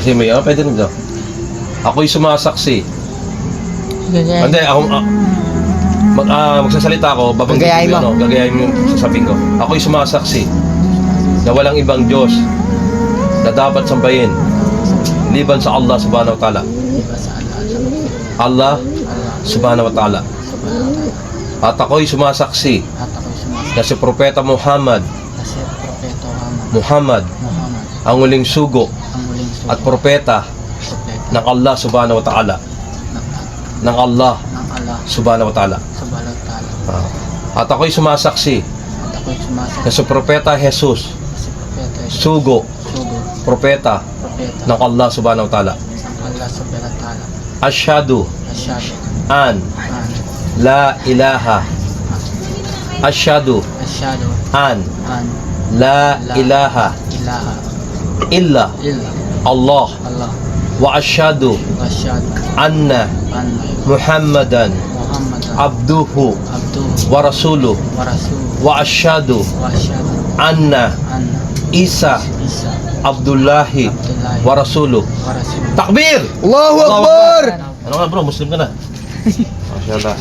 Kasi may, pwede rin daw. Ako'y sumasaksi. Hindi, ako, magsasalita ako, babanggitin mo, gagayahin mo yung sasabihin ko. Ako'y sumasaksi na walang ibang Diyos na dapat sambahin liban sa Allah subhanahu wa ta'ala. Allah subhanahu wa ta'ala. At ako'y sumasaksi na si Propeta Muhammad ang huling sugo at propeta ng Allah subhanahu wa ta'ala. Ng Allah subhanahu wa ta'ala. At ako'y sumasaksi na si Propeta Jesus, sugo, propeta ng Allah subhanahu wa ta'ala. Asyhadu an la ilaha. Asyhadu an la ilaha illa Allah wa asyhadu anna Muhammadan abduhu wa rasuluh wa asyhadu anna Isa Abdullahi wa rasuluh. Takbir! Allahu Akbar! Ano nga bro, Muslim ka na? Masyaallah.